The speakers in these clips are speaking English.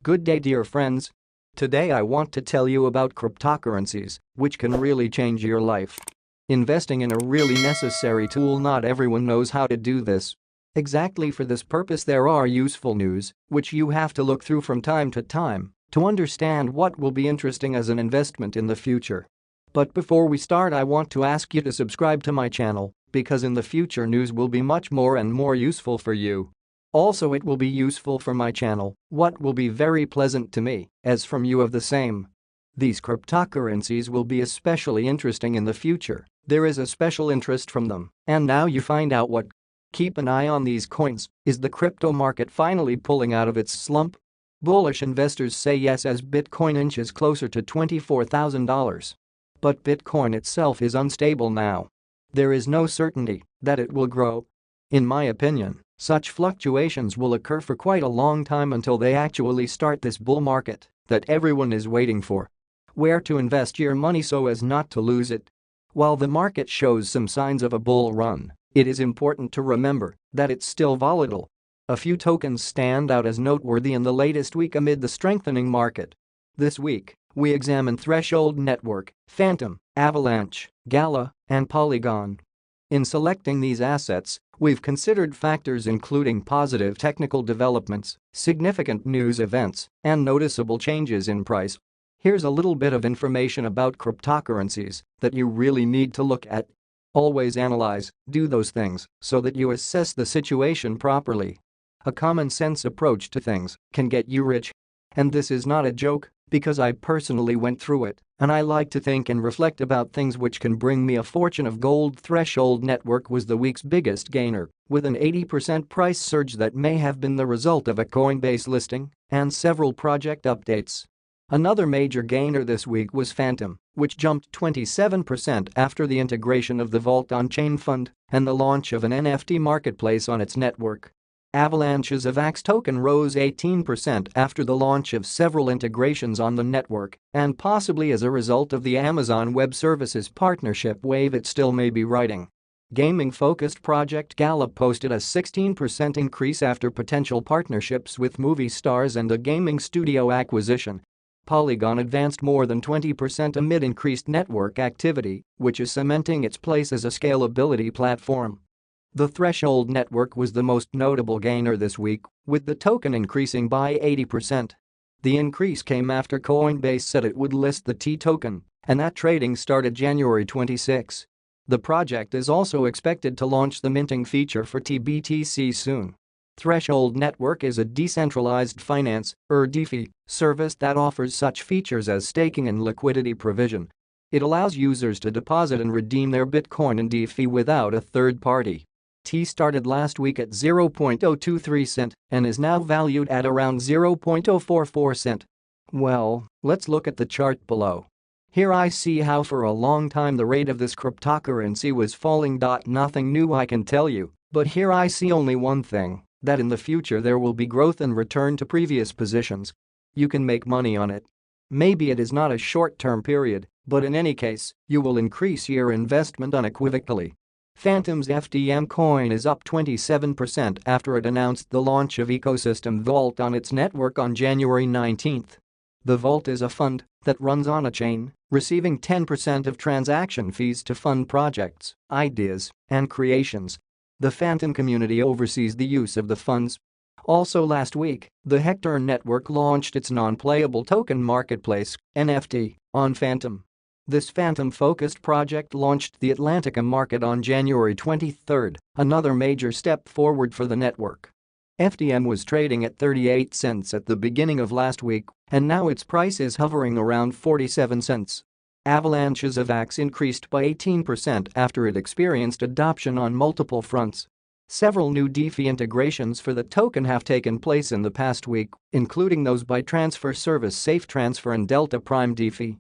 Good day, dear friends. Today I want to tell you about cryptocurrencies, which can really change your life. Investing in a really necessary tool. Not everyone knows how to do this. Exactly for this purpose there are useful news, which you have to look through from time to understand what will be interesting as an investment in the future. But before we start, I want to ask you to subscribe to my channel, because in the future news will be much more and more useful for you. Also, it will be useful for my channel, what will be very pleasant to me, as from you of the same. These cryptocurrencies will be especially interesting in the future. There is a special interest from them, and now you find out what. Keep an eye on these coins. Is the crypto market finally pulling out of its slump? Bullish investors say yes as Bitcoin inches closer to $24,000. But Bitcoin itself is unstable now. There is no certainty that it will grow. In my opinion, such fluctuations will occur for quite a long time until they actually start this bull market that everyone is waiting for. Where to invest your money so as not to lose it? While the market shows some signs of a bull run, it is important to remember that it's still volatile. A few tokens stand out as noteworthy in the latest week amid the strengthening market. This week, we examine Threshold Network, Phantom, Avalanche, Gala, and Polygon. In selecting these assets, we've considered factors including positive technical developments, significant news events, and noticeable changes in price. Here's a little bit of information about cryptocurrencies that you really need to look at. Always analyze, do those things, so that you assess the situation properly. A common-sense approach to things can get you rich. And this is not a joke, because I personally went through it, and I like to think and reflect about things which can bring me a fortune of gold. Threshold Network was the week's biggest gainer, with an 80% price surge that may have been the result of a Coinbase listing and several project updates. Another major gainer this week was Phantom, which jumped 27% after the integration of the Vault on-chain fund and the launch of an NFT marketplace on its network. Avalanche's AVAX token rose 18% after the launch of several integrations on the network, and possibly as a result of the Amazon Web Services partnership wave it still may be riding. Gaming-focused project Gala posted a 16% increase after potential partnerships with movie stars and a gaming studio acquisition. Polygon advanced more than 20% amid increased network activity, which is cementing its place as a scalability platform. The Threshold Network was the most notable gainer this week, with the token increasing by 80%. The increase came after Coinbase said it would list the T token, and that trading started January 26. The project is also expected to launch the minting feature for TBTC soon. Threshold Network is a decentralized finance (DeFi) service that offers such features as staking and liquidity provision. It allows users to deposit and redeem their Bitcoin in DeFi without a third party. T started last week at 0.023 cent and is now valued at around 0.044 cent. Well, let's look at the chart below. Here I see how for a long time the rate of this cryptocurrency was falling. Nothing new I can tell you, but here I see only one thing, that in the future there will be growth and return to previous positions. You can make money on it. Maybe it is not a short-term period, but in any case, you will increase your investment unequivocally. Phantom's FTM coin is up 27% after it announced the launch of Ecosystem Vault on its network on January 19. The Vault is a fund that runs on a chain, receiving 10% of transaction fees to fund projects, ideas, and creations. The Phantom community oversees the use of the funds. Also last week, the hrhrh network launched its non-playable token marketplace, NFT, on Phantom. This Phantom-focused project launched the Atlantica market on January 23, another major step forward for the network. FTM was trading at 38 cents at the beginning of last week, and now its price is hovering around 47 cents. Avalanche's AVAX increased by 18% after it experienced adoption on multiple fronts. Several new DeFi integrations for the token have taken place in the past week, including those by transfer service SafeTransfer and Delta Prime DeFi.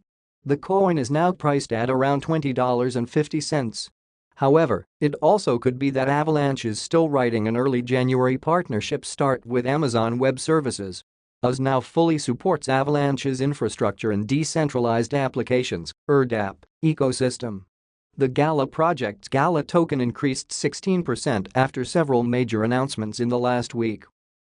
The coin is now priced at around $20.50. However, it also could be that Avalanche is still riding an early January partnership start with Amazon Web Services. US now fully supports Avalanche's infrastructure and decentralized applications (DApp) ecosystem. The Gala project's Gala token increased 16% after several major announcements in the last week.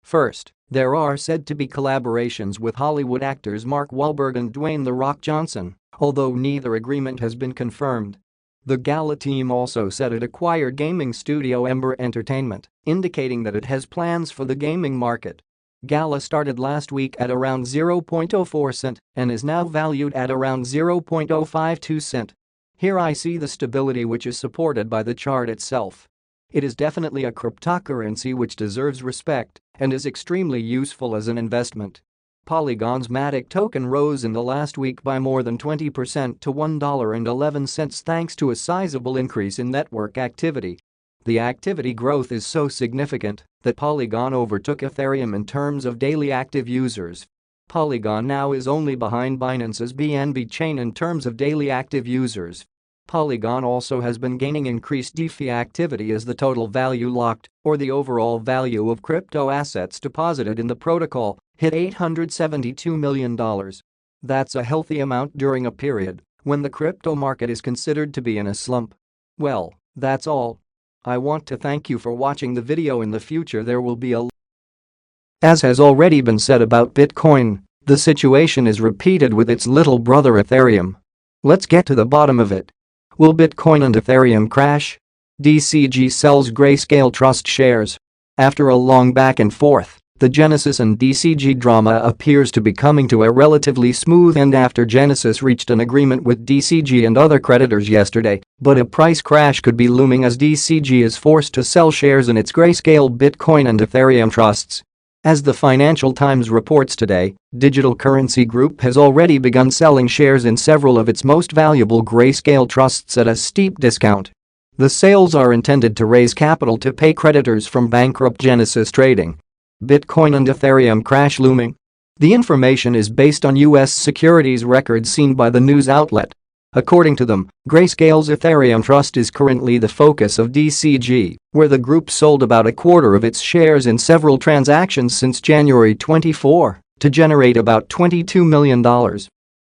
First, there are said to be collaborations with Hollywood actors Mark Wahlberg and Dwayne "The Rock" Johnson, although neither agreement has been confirmed. The Gala team also said it acquired gaming studio Ember Entertainment, indicating that it has plans for the gaming market. Gala started last week at around 0.04 cent and is now valued at around 0.052 cent. Here I see the stability which is supported by the chart itself. It is definitely a cryptocurrency which deserves respect and is extremely useful as an investment. Polygon's Matic token rose in the last week by more than 20% to $1.11 thanks to a sizable increase in network activity. The activity growth is so significant that Polygon overtook Ethereum in terms of daily active users. Polygon now is only behind Binance's BNB chain in terms of daily active users. Polygon also has been gaining increased DeFi activity as the total value locked, or the overall value of crypto assets deposited in the protocol, hit $872 million. That's a healthy amount during a period when the crypto market is considered to be in a slump. Well, that's all. I want to thank you for watching the video. In the future there will be a As has already been said about Bitcoin, the situation is repeated with its little brother Ethereum. Let's get to the bottom of it. Will Bitcoin and Ethereum crash? DCG sells Grayscale Trust shares. After a long back and forth, the Genesis and DCG drama appears to be coming to a relatively smooth end after Genesis reached an agreement with DCG and other creditors yesterday, but a price crash could be looming as DCG is forced to sell shares in its Grayscale Bitcoin and Ethereum trusts. As the Financial Times reports today, Digital Currency Group has already begun selling shares in several of its most valuable Grayscale trusts at a steep discount. The sales are intended to raise capital to pay creditors from bankrupt Genesis Trading. Bitcoin and Ethereum crash looming? The information is based on U.S. securities records seen by the news outlet. According to them, Grayscale's Ethereum Trust is currently the focus of DCG, where the group sold about a quarter of its shares in several transactions since January 24 to generate about $22 million.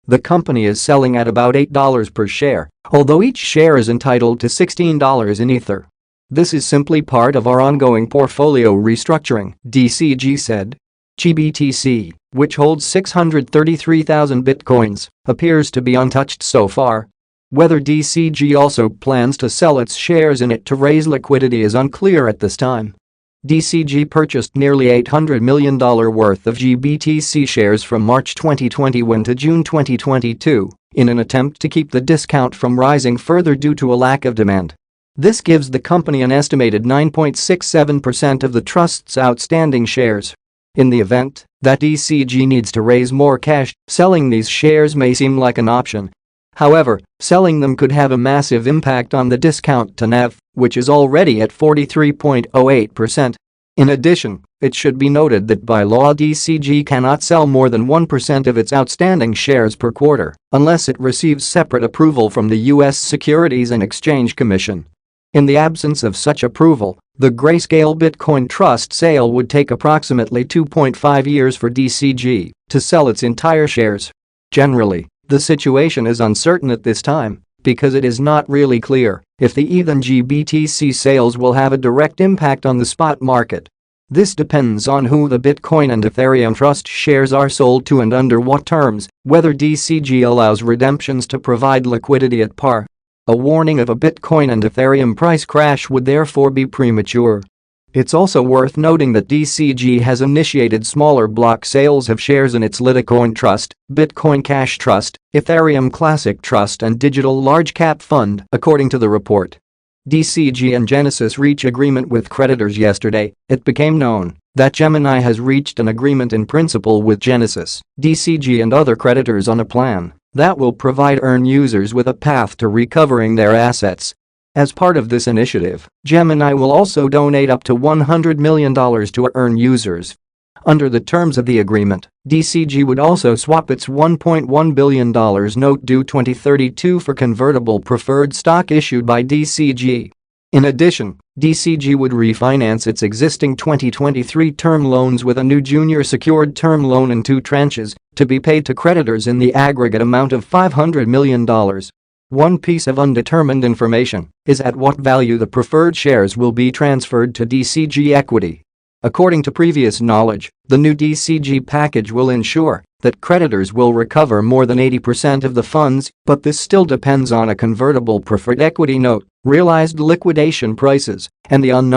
The company is selling at about $8 per share, although each share is entitled to $16 in Ether. This is simply part of our ongoing portfolio restructuring, DCG said. GBTC, which holds 633,000 bitcoins, appears to be untouched so far. Whether DCG also plans to sell its shares in it to raise liquidity is unclear at this time. DCG purchased nearly $800 million worth of GBTC shares from March 2021 to June 2022 in an attempt to keep the discount from rising further due to a lack of demand. This gives the company an estimated 9.67% of the trust's outstanding shares. In the event that DCG needs to raise more cash, selling these shares may seem like an option. However, selling them could have a massive impact on the discount to NAV, which is already at 43.08%. In addition, it should be noted that by law DCG cannot sell more than 1% of its outstanding shares per quarter unless it receives separate approval from the U.S. Securities and Exchange Commission. In the absence of such approval, the Grayscale Bitcoin Trust sale would take approximately 2.5 years for DCG to sell its entire shares. Generally, the situation is uncertain at this time because it is not really clear if the ETH and GBTC sales will have a direct impact on the spot market. This depends on who the Bitcoin and Ethereum Trust shares are sold to and under what terms, whether DCG allows redemptions to provide liquidity at par. A warning of a Bitcoin and Ethereum price crash would therefore be premature. It's also worth noting that DCG has initiated smaller block sales of shares in its Litecoin Trust, Bitcoin Cash Trust, Ethereum Classic Trust and Digital Large Cap Fund, according to the report. DCG and Genesis reach agreement with creditors yesterday. It became known that Gemini has reached an agreement in principle with Genesis, DCG and other creditors on a plan that will provide EARN users with a path to recovering their assets. As part of this initiative, Gemini will also donate up to $100 million to EARN users. Under the terms of the agreement, DCG would also swap its $1.1 billion note due 2032 for convertible preferred stock issued by DCG. In addition, DCG would refinance its existing 2023 term loans with a new junior secured term loan in 2 tranches to be paid to creditors in the aggregate amount of $500 million. One piece of undetermined information is at what value the preferred shares will be transferred to DCG equity. According to previous knowledge, the new DCG package will ensure that creditors will recover more than 80% of the funds, but this still depends on a convertible preferred equity note, realized liquidation prices, and the unknown